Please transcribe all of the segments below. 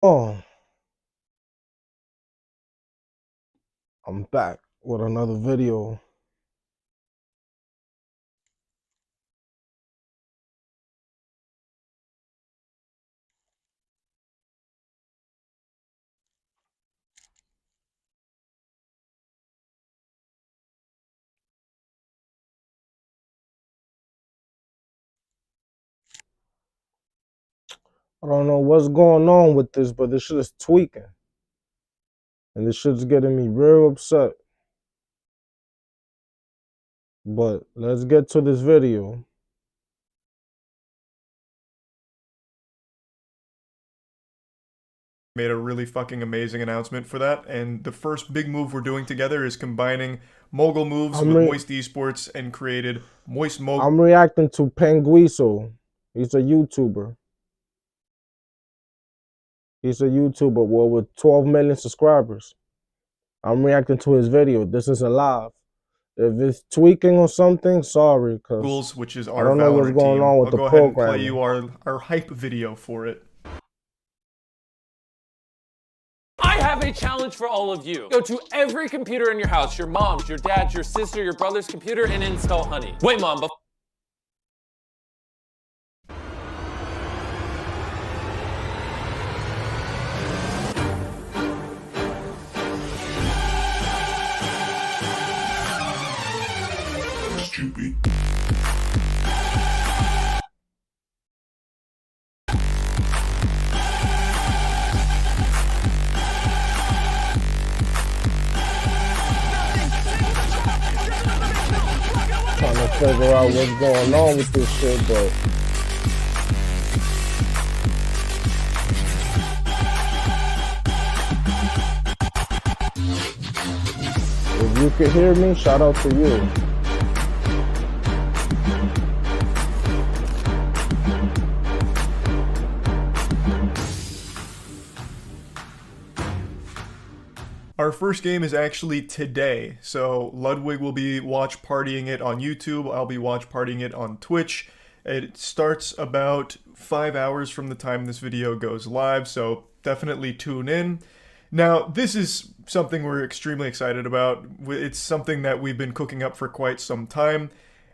Oh, I'm back with another video. I don't know what's going on with this, but this shit is tweaking. And this shit's getting me real upset. But let's get to this video. Made a really fucking amazing announcement for that, and the first big move we're doing together is combining Mogul Moves with Moist Esports and created Moist Mogul. I'm reacting to Penguizo. He's a YouTuber. He's a YouTuber with 12 million subscribers. I'm reacting to his video. This isn't live. If it's tweaking or something, sorry, because Which is I our don't know what's Valorant going team. on with I'll the go ahead and play programming. you our hype video for it. I have a challenge for all of you. Go to every computer in your house, your mom's, your dad's, your sister, your brother's computer, and install Honey. Wait, Mom, Stupid. Trying to figure out what's going on with this shit, but if you can hear me, shout out to you. Our first game is actually today, so Ludwig will be watch partying it on YouTube, I'll be watch partying it on Twitch. It starts about 5 hours from the time this video goes live, so definitely tune in. Now, this is something we're extremely excited about. It's something that we've been cooking up for quite some time.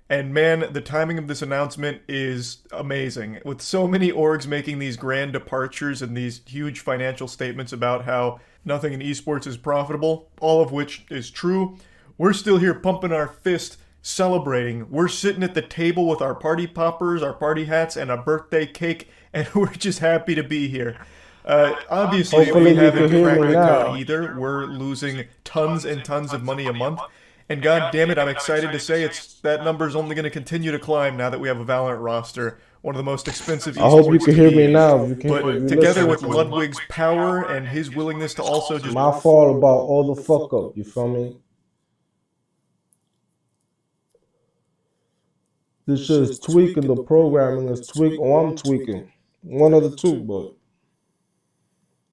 And man, the timing of this announcement is amazing. With so many orgs making these grand departures and these huge financial statements about how nothing in esports is profitable, all of which is true, we're still here pumping our fist, celebrating. We're sitting at the table with our party poppers, our party hats, and a birthday cake, and we're just happy to be here. Obviously, Hopefully we haven't you can hear cracked me the now. code either. We're losing tons and tons of money a month. And god damn it, I'm excited to say that number's only going to continue to climb now that we have a Valorant roster, one of the most expensive esports. I hope you can hear me now. If you can, But together with Ludwig's power and his willingness to also just... My fault about all the fuck up, you feel me? This shit is tweaking, the programming is tweaking, or I'm tweaking. One of the two, but...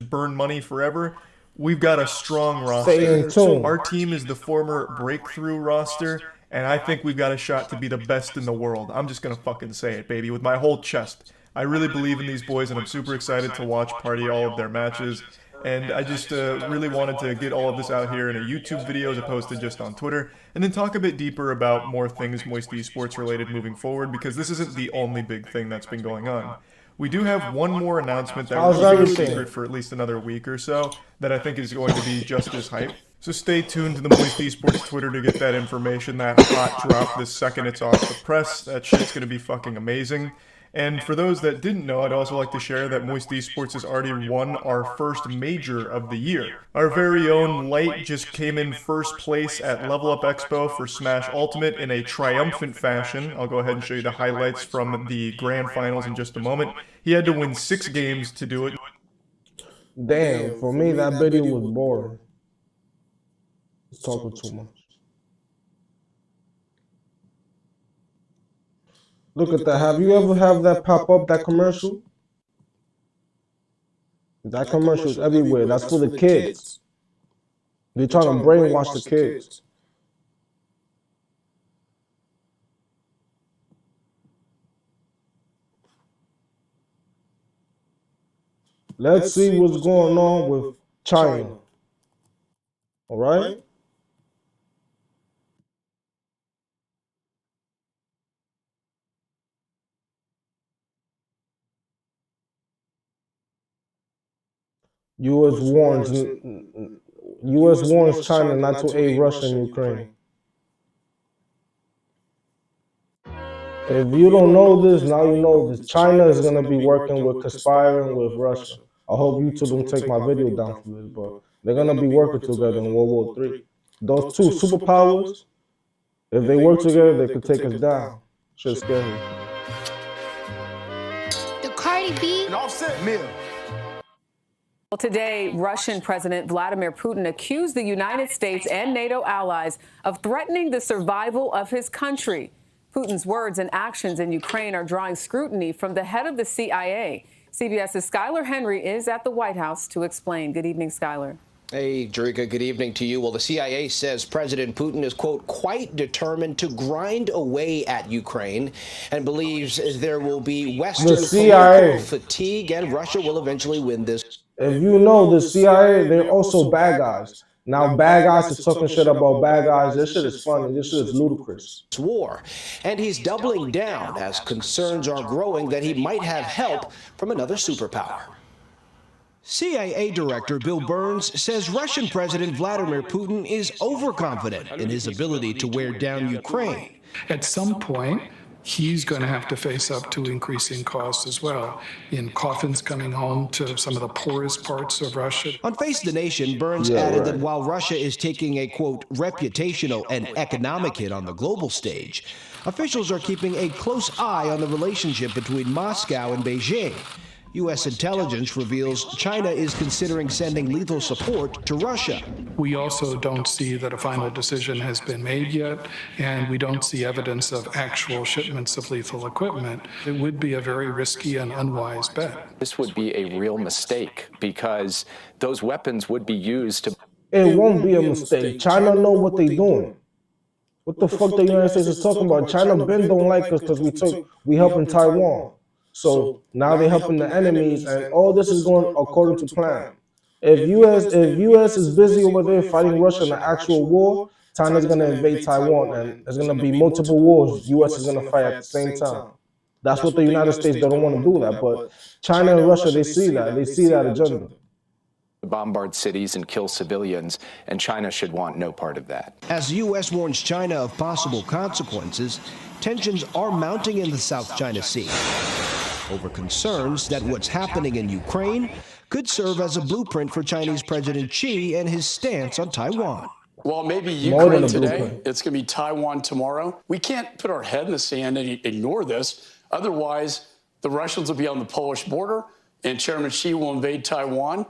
burn money forever. We've got a strong Stay in roster. tune. Our team is the former Breakthrough roster, and I think we've got a shot to be the best in the world. I'm just gonna fucking say it, baby, with my whole chest. I really believe in these boys, and I'm super excited to watch party all of their matches. And I just really wanted to get all of this out here in a YouTube video as opposed to just on Twitter, and then talk a bit deeper about more things Moist Esports related moving forward, because this isn't the only big thing that's been going on. We do have one more announcement that will be a secret for at least another week or so that I think is going to be just as hype. So stay tuned to the Moist Esports Twitter to get that information, that hot drop this second it's off the press. That shit's going to be fucking amazing. And for those that didn't know, I'd also like to share that Moist Esports has already won our first major of the year. Our very own Light just came in first place at Level Up Expo for Smash Ultimate in a triumphant fashion. I'll go ahead and show you the highlights from the grand finals in just a moment. He had to win 6 games to do it. Damn, for me that video was boring. It's talking too much. Look at that. Have you ever have that pop up, that commercial? That commercial's everywhere. That's for the kids. They're trying to brainwash the kids. Let's see what's going on with China. All right? U.S. warns U.S. warns China not to aid Russia and Ukraine. If you don't know this, now you know this. China is going to be working with, conspiring with Russia. I hope YouTube don't take my video down for this, but they're going to be working together in World War III. Those two superpowers, if they work together, they could take us down. Shit's scary. The Cardi B. An Offset meal. Well, today, Russian President Vladimir Putin accused the United States and NATO allies of threatening the survival of his country. Putin's words and actions in Ukraine are drawing scrutiny from the head of the CIA. CBS's Skylar Henry is at the White House to explain. Good evening, Skylar. Hey, Jerika, good evening to you. Well, the CIA says President Putin is, quote, quite determined to grind away at Ukraine and believes there will be Western political fatigue and Russia will eventually win this. If you know the CIA, they're also bad guys. Now, bad guys are talking shit about bad guys. This shit is funny. This shit is ludicrous. War. And he's doubling down as concerns are growing that he might have help from another superpower. CIA Director Bill Burns says Russian President Vladimir Putin is overconfident in his ability to wear down Ukraine. At some point, he's going to have to face up to increasing costs as well, in coffins coming home to some of the poorest parts of Russia. On Face the Nation, Burns added that while Russia is taking a, quote, reputational and economic hit on the global stage, officials are keeping a close eye on the relationship between Moscow and Beijing. U.S. intelligence reveals China is considering sending lethal support to Russia. We also don't see that a final decision has been made yet, and we don't see evidence of actual shipments of lethal equipment. It would be a very risky and unwise bet. This would be a real mistake because those weapons would be used to... It won't be a mistake. China know what they're doing. What the fuck the United States is talking about? China been don't like us because we helping Taiwan. So now they're helping the enemies, and all this is going according to plan. If US is busy over there fighting Russia in an actual war, China's gonna invade Taiwan, and there's gonna be multiple wars. US is gonna fight at the same time. That's what the United States don't want to do that, but China and Russia, they see that agenda. Bombard cities and kill civilians, and China should want no part of that. As the U.S. warns China of possible consequences, tensions are mounting in the South China Sea over concerns that what's happening in Ukraine could serve as a blueprint for Chinese President Xi and his stance on Taiwan. Well, maybe Ukraine today, it's going to be Taiwan tomorrow. We can't put our head in the sand and ignore this. Otherwise, the Russians will be on the Polish border, and Chairman Xi will invade Taiwan.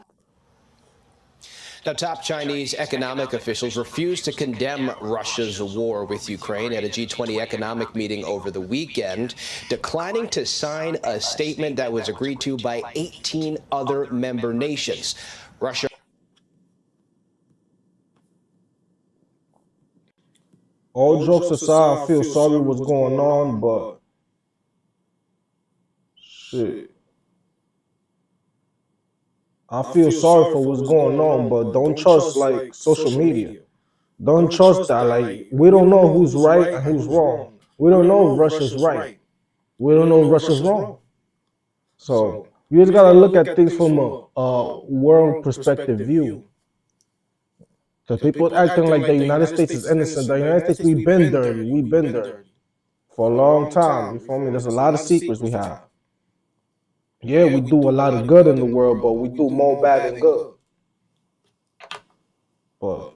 Now, top Chinese economic officials refused to condemn Russia's war with Ukraine at a G20 economic meeting over the weekend, declining to sign a statement that was agreed to by 18 other member nations. Russia. All jokes aside, I feel sorry what's going on, but shit. I feel sorry for what's going on, but don't trust like social media. Don't trust that. Like, we don't know who's right and who's wrong. We don't know if Russia's right. We don't know if Russia's wrong. So you just gotta look at things from a world perspective view. Because people acting like the United States is innocent. The United States, we've been dirty. We've been dirty for a long time. You feel me? There's a lot of secrets we have. Yeah, we do a lot of good in the world, but we do more bad than good. But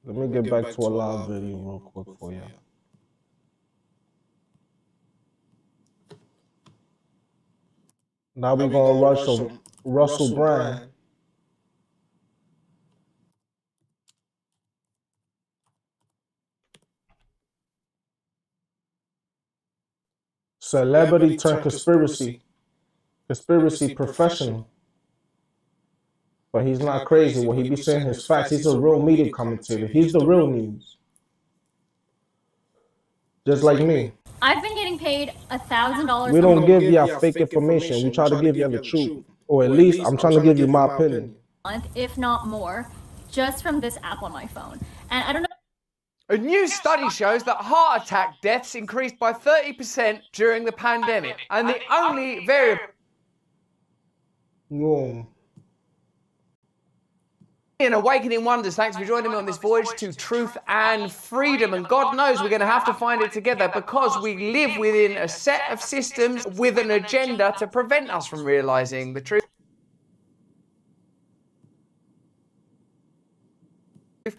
let me get back to a live video real quick for you. Now we're gonna rush on Russell Brand. Celebrity turned conspiracy professional. But he's not crazy. What he be saying his facts. He's a real media commentator. He's the real news. Just like me. I've been getting paid $1,000. We don't give y'all fake information. We try to give y'all the truth. Or at least I'm trying to give you my opinion. If not more, just from this app on my phone. And I don't know. A new study shows that heart attack deaths increased by 30% during the pandemic. And the only variable in Awakening Wonders, thanks for joining me on this voyage to truth and freedom. And God knows we're going to have to find it together because we live within a set of systems with an agenda to prevent us from realizing the truth.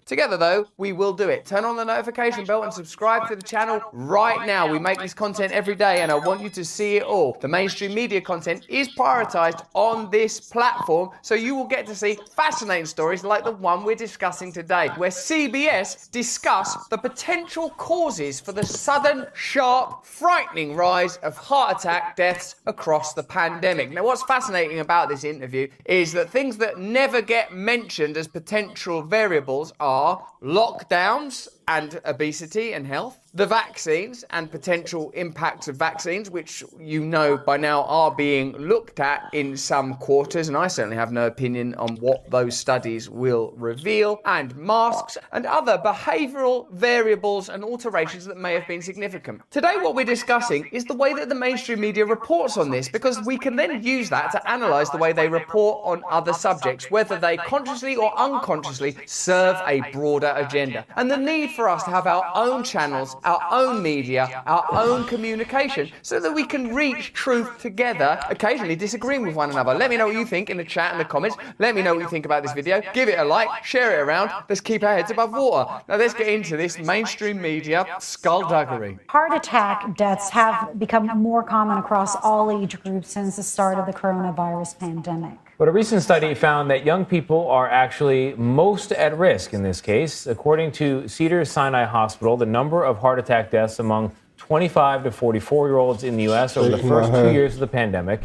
Together, though, we will do it. Turn on the notification bell and subscribe to the channel right now. We make this content every day, and I want you to see it all. The mainstream media content is prioritized on this platform, so you will get to see fascinating stories like the one we're discussing today, where CBS discuss the potential causes for the sudden, sharp, frightening rise of heart attack deaths across the pandemic. Now, what's fascinating about this interview is that things that never get mentioned as potential variables are lockdowns and obesity and health, the vaccines and potential impacts of vaccines, which you know by now are being looked at in some quarters, and I certainly have no opinion on what those studies will reveal, and masks and other behavioural variables and alterations that may have been significant. Today what we're discussing is the way that the mainstream media reports on this, because we can then use that to analyse the way they report on other subjects, whether they consciously or unconsciously serve a broader agenda. And the need for us to have our own channels, our own media, our own communication, so that we can reach truth together, occasionally disagreeing with one another. Let me know what you think in the chat and the comments. Let me know what you think about this video. Give it a like, share it around. Let's keep our heads above water. Now let's get into this mainstream media skullduggery. Heart attack deaths have become more common across all age groups since the start of the coronavirus pandemic. But a recent study found that young people are actually most at risk in this case. According to Cedars-Sinai Hospital, the number of heart attack deaths among 25 to 44-year-olds in the U.S. over the first 2 years of the pandemic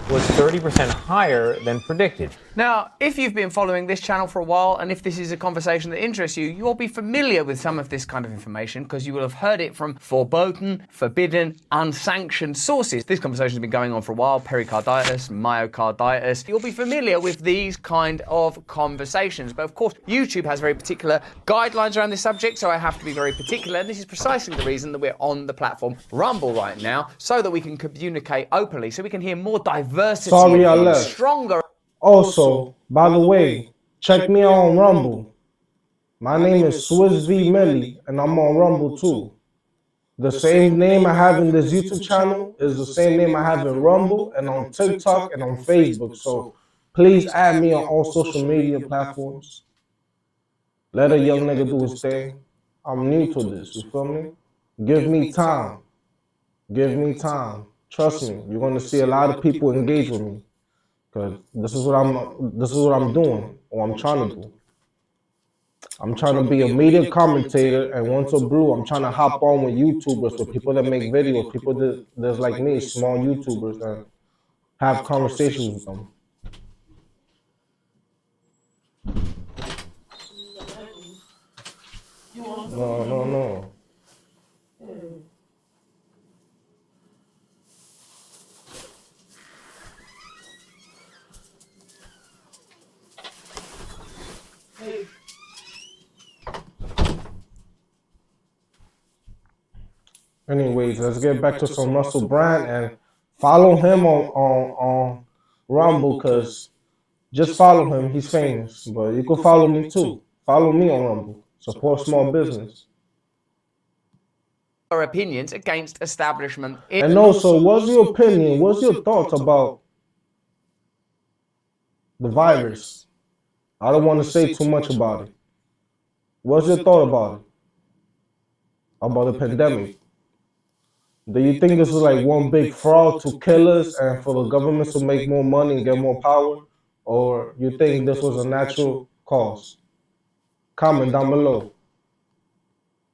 was 30% higher than predicted. Now, if you've been following this channel for a while, and if this is a conversation that interests you, you'll be familiar with some of this kind of information because you will have heard it from foreboding, forbidden, unsanctioned sources. This conversation has been going on for a while, pericarditis, myocarditis. You'll be familiar with these kind of conversations. But of course, YouTube has very particular guidelines around this subject, so I have to be very particular. And this is precisely the reason that we're on the platform Rumble right now, so that we can communicate openly, so we can hear more diversity, stronger. Also, by the way, check me out on Rumble. My name is Swiss V Millie, and I'm on Rumble too. The same name I have in this YouTube channel is the same name I have in Rumble and on TikTok and on Facebook. So please add me on all social media platforms. Let a young nigga do his thing. I'm new to this, you feel me? Give me time. Give me time. Trust me, you're gonna see a lot of people engage with me. Cause this is what I'm doing, or I'm trying to do. I'm trying to be a media commentator, and once a blue, I'm trying to hop on with YouTubers, with people that make videos, people that's like me, small YouTubers, and have conversations with them. No. Anyways, let's get back to some Russell Brand and follow him on Rumble, because just follow him, he's famous. But you can follow me too. Follow me on Rumble. Support small business. Our opinions against establishment. And also, what's your opinion? What's your thoughts about the virus? I don't want to say too much about it. What's your thought about it? About the pandemic? Do you think this is like one big fraud to kill us and for the government to make more money and get more power? Or you think this was a natural cause? Comment down below.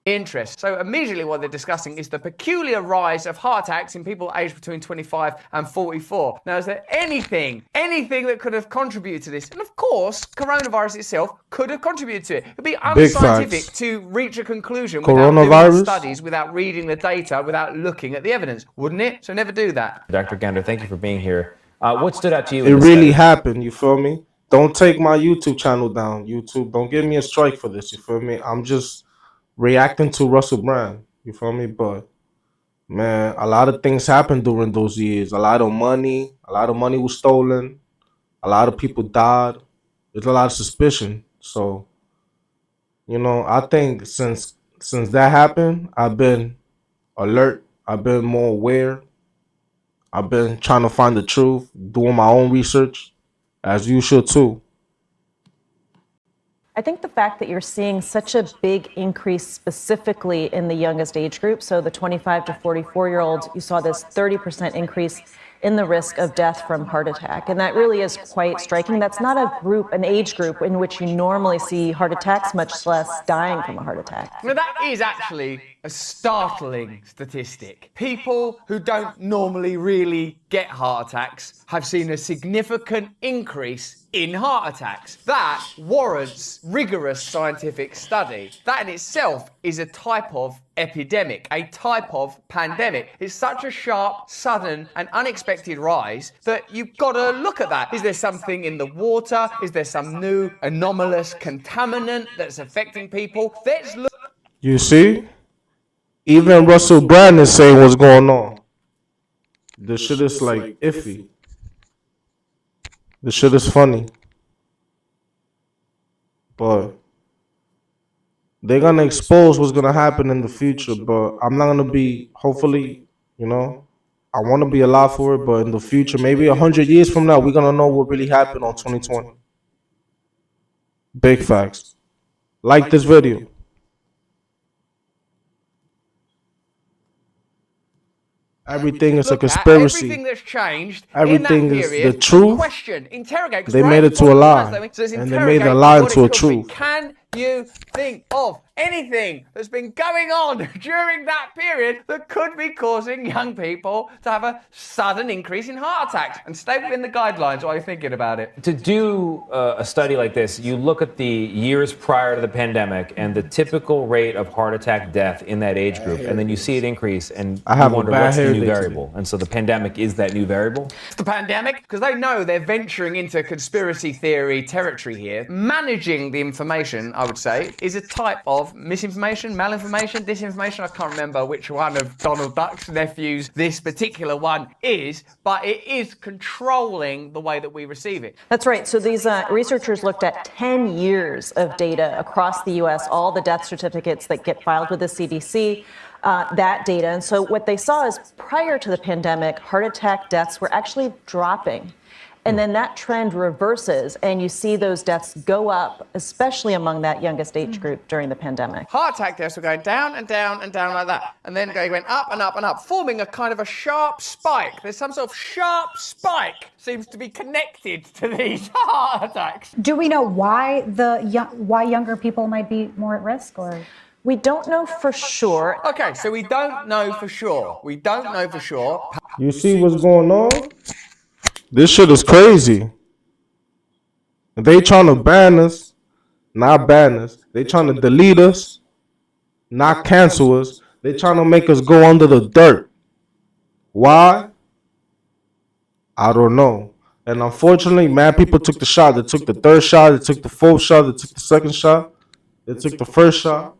interest. So immediately what they're discussing is the peculiar rise of heart attacks in people aged between 25 and 44. Now, is there anything that could have contributed to this? And of course, coronavirus itself could have contributed to it. It'd be unscientific to reach a conclusion without doing the studies, without reading the data, without looking at the evidence, wouldn't it? So never do that. Dr. Gander, thank you for being here. What stood out to you? It really happened, you feel me? Don't take my YouTube channel down. YouTube, don't give me a strike for this, you feel me? I'm just reacting to Russell Brand, you feel me? But man, a lot of things happened during those years. A lot of money was stolen. A lot of people died. There's a lot of suspicion. So, you know, I think since that happened, I've been alert. I've been more aware. I've been trying to find the truth, doing my own research, as you should too. I think the fact that you're seeing such a big increase specifically in the youngest age group, so the 25 to 44-year-olds, you saw this 30% increase in the risk of death from heart attack. And that really is quite striking. That's not an age group in which you normally see heart attacks, much less dying from a heart attack. Now that is actually a startling statistic. People who don't normally really get heart attacks have seen a significant increase in heart attacks. That warrants rigorous scientific study. That in itself is a type of epidemic, a type of pandemic. It's such a sharp, sudden and unexpected rise that you've got to look at that. Is there something in the water? Is there some new anomalous contaminant that's affecting people? Let's look. You see? Even Russell Brand is saying what's going on. The shit is like iffy. The shit is funny. But they're gonna expose what's gonna happen in the future. But I'm not gonna be, hopefully, you know, I wanna be alive for it, but in the future, maybe 100 years from now, we're gonna know what really happened on 2020. Big facts. Like this video. Everything is a conspiracy. Everything that's changed Everything in that is period, the truth. question, interrogate. They made it to a lie. And they made a lie into a truth. Can you think of anything that's been going on during that period that could be causing young people to have a sudden increase in heart attacks? And stay within the guidelines while you're thinking about it. To do a study like this, you look at the years prior to the pandemic and the typical rate of heart attack death in that age group, and then you see it increase, and you wonder what's the new variable. And so the pandemic is that new variable? It's the pandemic, because they know they're venturing into conspiracy theory territory here. Managing the information, I would say, is a type of misinformation, malinformation, disinformation. I can't remember which one of Donald Duck's nephews this particular one is, but it is controlling the way that we receive it. That's right. So these researchers looked at 10 years of data across the U.S., all the death certificates that get filed with the CDC, that data. And so what they saw is prior to the pandemic, heart attack deaths were actually dropping. And then that trend reverses, and you see those deaths go up, especially among that youngest age group during the pandemic. Heart attack deaths were going down and down and down like that. And then they went up and up and up, forming a kind of a sharp spike. There's some sort of sharp spike seems to be connected to these heart attacks. Do we know why why younger people might be more at risk, or? We don't know for sure. Okay, so we don't know for sure. We don't know for sure. You see what's going on? This shit is crazy. They trying to ban us, not ban us. They trying to delete us, not cancel us. They trying to make us go under the dirt. Why? I don't know. And unfortunately, mad people took the shot. They took the third shot. They took the fourth shot. They took the second shot. They took the first shot.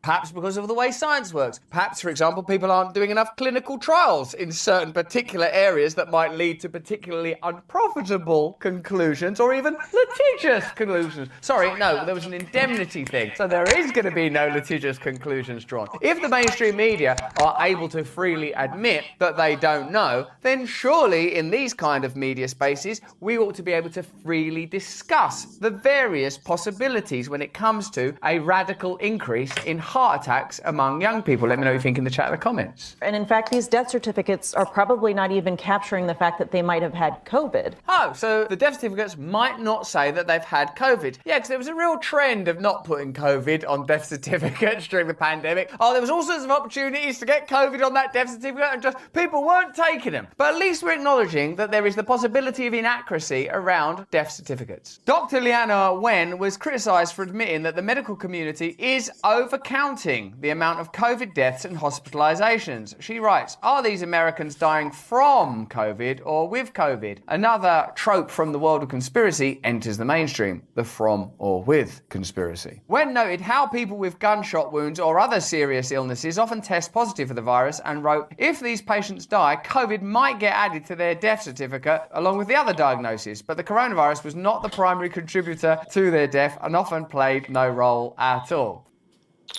Perhaps because of the way science works. Perhaps, for example, people aren't doing enough clinical trials in certain particular areas that might lead to particularly unprofitable conclusions or even litigious conclusions. Sorry, no, there was an indemnity thing. So there is going to be no litigious conclusions drawn. If the mainstream media are able to freely admit that they don't know, then surely in these kind of media spaces, we ought to be able to freely discuss the various possibilities when it comes to a radical increase in heart heart attacks among young people. Let me know what you think in the chat or the comments. And in fact, these death certificates are probably not even capturing the fact that they might have had COVID. Oh, so the death certificates might not say that they've had COVID. Yeah, because there was a real trend of not putting COVID on death certificates during the pandemic. Oh, there was all sorts of opportunities to get COVID on that death certificate and just people weren't taking them. But at least we're acknowledging that there is the possibility of inaccuracy around death certificates. Dr. Liana Wen was criticised for admitting that the medical community is overcounting the amount of COVID deaths and hospitalizations. She writes, are these Americans dying from COVID or with COVID? Another trope from the world of conspiracy enters the mainstream, the from or with conspiracy. Wen noted how people with gunshot wounds or other serious illnesses often test positive for the virus and wrote, if these patients die, COVID might get added to their death certificate along with the other diagnosis, but the coronavirus was not the primary contributor to their death and often played no role at all.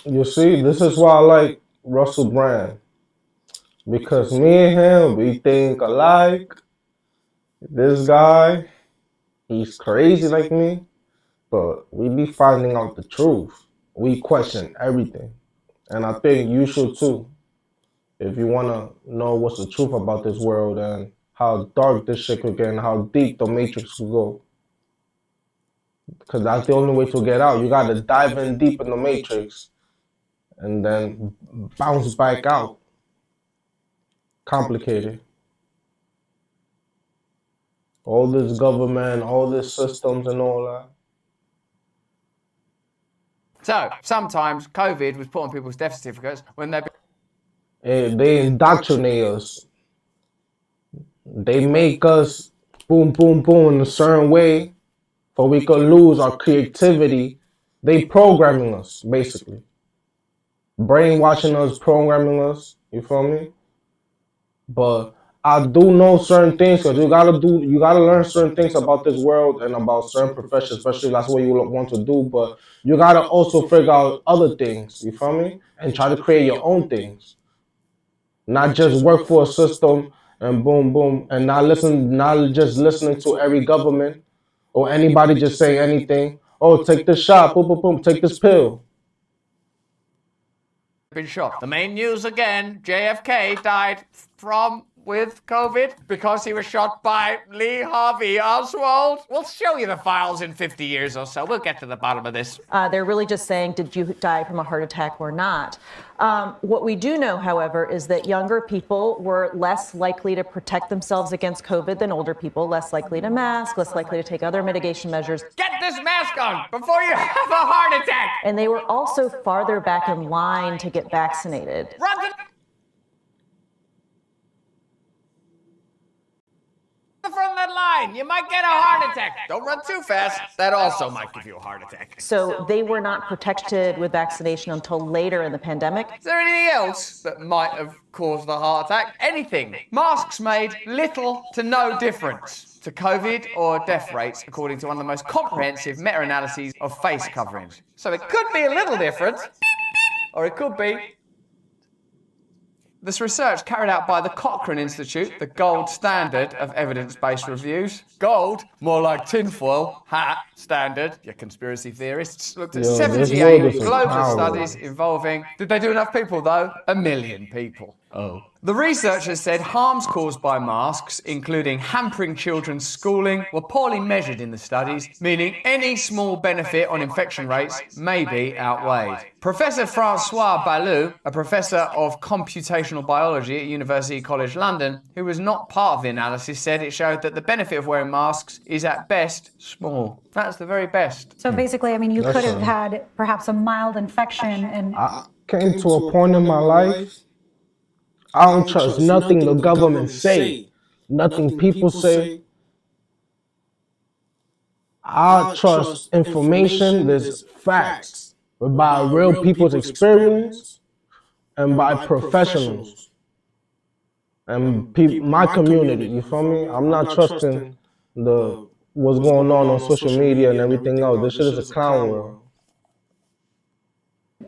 You see, this is why I like Russell Brand. Because me and him, we think alike. This guy, he's crazy like me, but we be finding out the truth. We question everything. And I think you should too. If you want to know what's the truth about this world and how dark this shit could get and how deep the Matrix could go. Because that's the only way to get out. You got to dive in deep in the Matrix and then bounce back out. Complicated. All this government, all this systems and all that. So, sometimes COVID was put on people's death certificates when they indoctrinate us. They make us boom, boom, boom in a certain way for we could lose our creativity. They programming us, basically. Brainwashing us, programming us, you feel me? But I do know certain things because you gotta learn certain things about this world and about certain professions, especially if that's what you want to do. But you gotta also figure out other things, you feel me? And try to create your own things. Not just work for a system and boom, boom, and not just listening to every government or anybody just saying anything. Oh, take this shot, boom, boom, boom, take this pill. Been shot. The main news again, JFK died from with COVID because he was shot by Lee Harvey Oswald. We'll show you the files in 50 years or so. We'll get to the bottom of this. They're really just saying, did you die from a heart attack or not? What we do know, however, is that younger people were less likely to protect themselves against COVID than older people, less likely to mask, less likely to take other mitigation measures. Get this mask on before you have a heart attack! And they were also farther back in line to get vaccinated. Run the front of that line. You might get a heart attack. Don't run too fast. That also might give you a heart attack. So they were not protected with vaccination until later in the pandemic. Is there anything else that might have caused the heart attack? Anything. Masks made little to no difference to COVID or death rates, according to one of the most comprehensive meta-analyses of face coverings. So it could be a little different, or it could be. This research carried out by the Cochrane Institute, the gold standard of evidence-based reviews. Gold, more like tinfoil, hat standard, you conspiracy theorists, looked at 78 global studies involving, did they do enough people though? 1 million people. Oh. The researchers said harms caused by masks, including hampering children's schooling, were poorly measured in the studies, meaning any small benefit on infection rates may be outweighed. Professor Francois Ballou, a professor of computational biology at University College London, who was not part of the analysis, said it showed that the benefit of wearing masks is at best small. That's the very best. So basically, I mean, you could have had perhaps a mild infection and... I came to a point in my life, I don't trust nothing the government say, nothing people say. I trust information, there's facts, by real people's experience and by professionals and my community, you feel me? I'm not trusting what's going on social media and everything else. This shit is a clown world.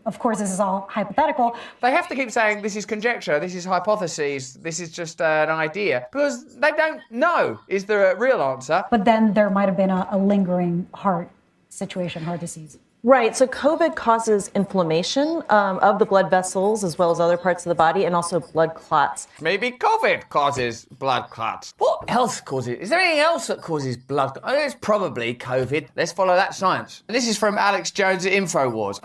Of course, this is all hypothetical. They have to keep saying this is conjecture, this is hypotheses, this is just an idea, because they don't know. Is there a real answer? But then there might have been a lingering heart situation, heart disease. Right. So COVID causes inflammation of the blood vessels as well as other parts of the body, and also blood clots. Maybe COVID causes blood clots. What else causes? Is there anything else that causes blood clots? It's probably COVID. Let's follow that science. And this is from Alex Jones at InfoWars.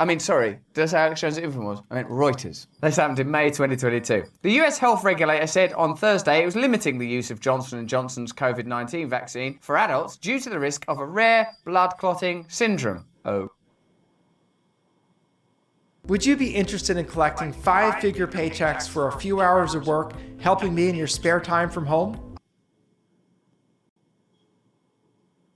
Did I say Alex Jones at InfoWars? I meant Reuters. This happened in May 2022. The US health regulator said on Thursday it was limiting the use of Johnson & Johnson's COVID-19 vaccine for adults due to the risk of a rare blood clotting syndrome. Oh. Would you be interested in collecting 5-figure paychecks for a few hours of work, helping me in your spare time from home?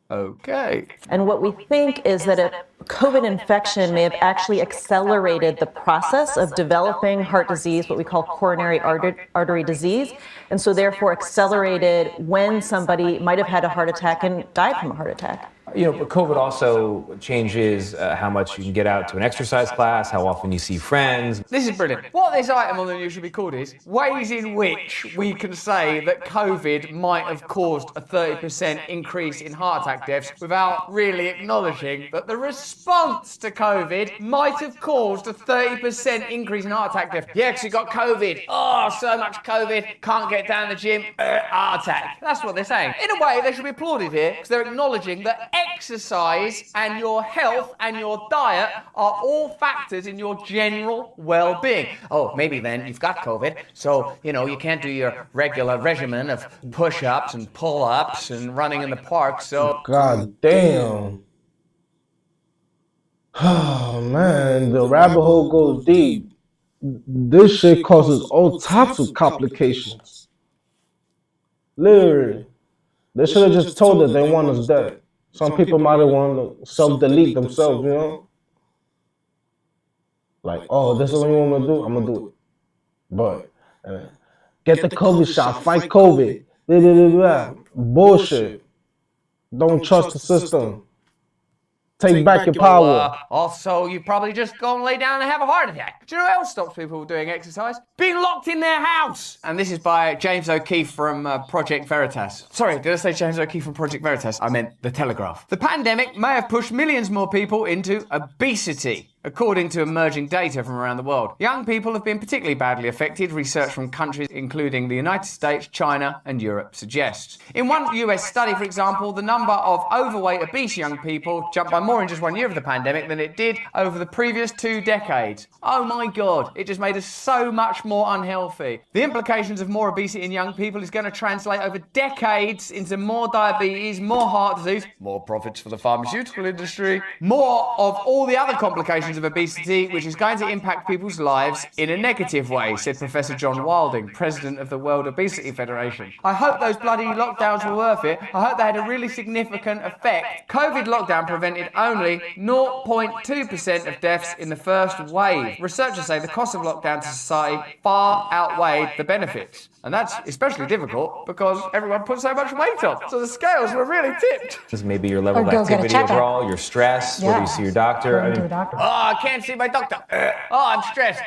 Okay. And what we think is that a COVID infection may have actually accelerated the process of developing heart disease, what we call coronary artery disease, and so therefore accelerated when somebody might have had a heart attack and died from a heart attack. But COVID also changes how much you can get out to an exercise class, how often you see friends. This is brilliant. What this item on the news should be called is ways in which we can say that COVID might have caused a 30% increase in heart attack deaths without really acknowledging that the response to COVID might have caused a 30% increase in heart attack deaths. Yeah, because you got COVID. Oh, so much COVID. Can't get down the gym. Heart attack. That's what they're saying. In a way, they should be applauded here because they're acknowledging that exercise and your health and your diet are all factors in your general well-being. Oh, maybe then you've got COVID, so, you can't do your regular regimen of push-ups and pull-ups and running in the park, so... God damn. Oh, man, the rabbit hole goes deep. This shit causes all types of complications. Literally. They should have just told us they want us dead. Some people might have wanted to self-delete themselves, Like, oh, this is what you want me to do? I'm going to do it. But, get the COVID shot, fight COVID. Blah, blah, blah, blah. Bullshit. Don't trust the system. Take back your power. Also, you probably just go and lay down and have a heart attack. Do you know what else stops people doing exercise? Being locked in their house. And this is by James O'Keefe from Project Veritas. Sorry, did I say James O'Keefe from Project Veritas? I meant The Telegraph. The pandemic may have pushed millions more people into obesity, according to emerging data from around the world. Young people have been particularly badly affected, research from countries including the United States, China, and Europe suggests. In one US study, for example, the number of overweight, obese young people jumped by more in just 1 year of the pandemic than it did over the previous 2 decades. Oh my God, it just made us so much more unhealthy. The implications of more obesity in young people is going to translate over decades into more diabetes, more heart disease, more profits for the pharmaceutical industry, more of all the other complications of obesity, which is going to impact people's lives in a negative way, said Professor John Wilding, president of the World Obesity Federation. I hope those bloody lockdowns were worth it. I hope they had a really significant effect. COVID lockdown prevented only 0.2% of deaths in the first wave. Researchers say the cost of lockdown to society far outweighed the benefits. And that's especially difficult because everyone put so much weight on. So the scales were really tipped. Maybe your level of activity overall, your stress, whether you see your doctor. Oh, I can't see my doctor. Oh, I'm stressed.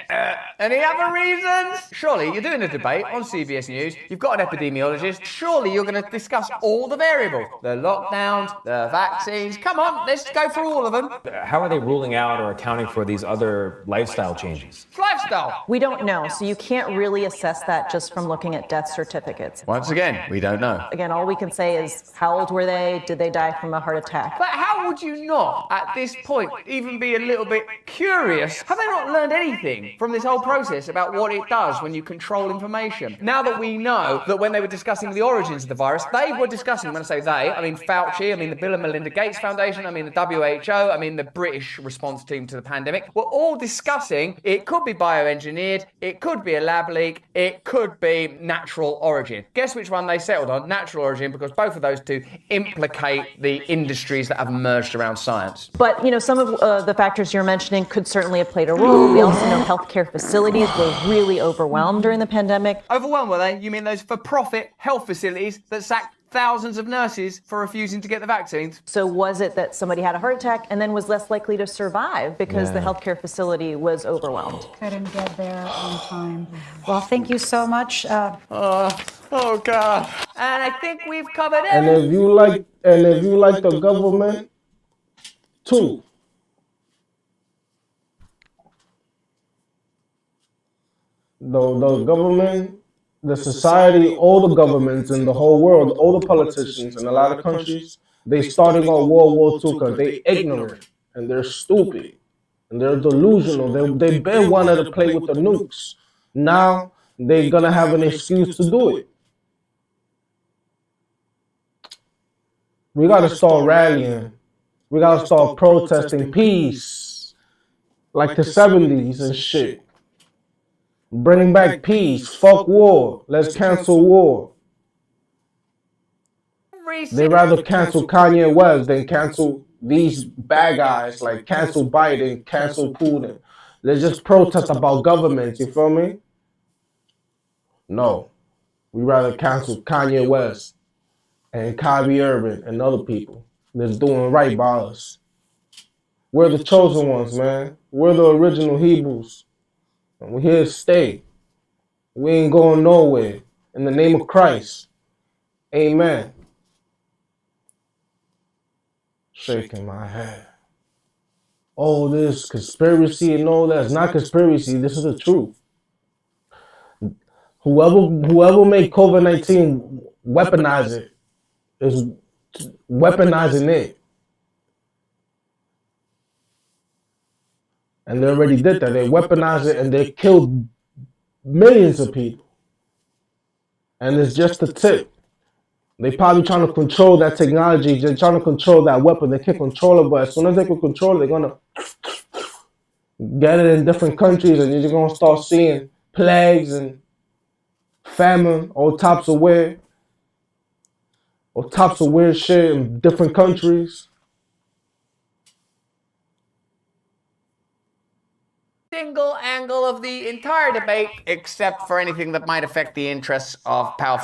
Any other reasons? Surely you're doing a debate on CBS News. You've got an epidemiologist. Surely you're going to discuss all the variables. The lockdowns, the vaccines. Come on, let's go through all of them. How are they ruling out or accounting for these other lifestyle changes? Lifestyle. We don't know, so you can't really assess that just from looking at death certificates. Once again, we don't know. Again, all we can say is how old were they? Did they die from a heart attack? But how would you not, at this point, even be a little bit curious? Have they not learned anything from this whole process about what it does when you control information? Now that we know that when they were discussing the origins of the virus, they were discussing, when I say they, I mean Fauci, I mean the Bill and Melinda Gates Foundation, I mean the WHO, I mean the British response team to the pandemic, were all discussing it could be bioengineered, it could be a lab leak, it could be natural origin. Guess which one they settled on? Natural origin, because both of those two implicate the industries that have emerged around science. But, some of the factors you're mentioning could certainly have played a role. We also know healthcare facilities were really overwhelmed during the pandemic. Overwhelmed, were they? You mean those for-profit health facilities that sacked thousands of nurses for refusing to get the vaccines? So was it that somebody had a heart attack and then was less likely to survive because the healthcare facility was overwhelmed? Couldn't get there on time. Well, thank you so much. Oh God! And I think we've covered And everything. if you like the government, too, the government, the society, all the governments in the whole world, all the politicians in a lot of countries, they starting out World War II because they ignorant and they're stupid and they're delusional. They been wanted to play with the nukes. Now they're gonna have an excuse to do it. We gotta start rallying. We gotta start protesting peace, like the 70s and shit. Bring back peace. Fuck war. Let's cancel war. They rather cancel Kanye West than cancel these bad guys, like cancel Biden, cancel Putin. Let's just protest about governments, you feel me? No. We rather cancel Kanye West and Kyrie Irving and other people that's doing right by us. We're the chosen ones, man. We're the original Hebrews. And we're here to stay. We ain't going nowhere. In the name of Christ. Amen. Shaking my head. Oh, this conspiracy and all that. It's not conspiracy. This is the truth. Whoever made COVID-19 weaponize it is weaponizing it. And they already did that. They weaponized it and they killed millions of people. And it's just the tip. They probably trying to control that technology. They're trying to control that weapon. They can't control it, but as soon as they can control it, they're going to get it in different countries and you're going to start seeing plagues and famine, all types of weird shit in different countries. Single angle of the entire debate, except for anything that might affect the interests of powerful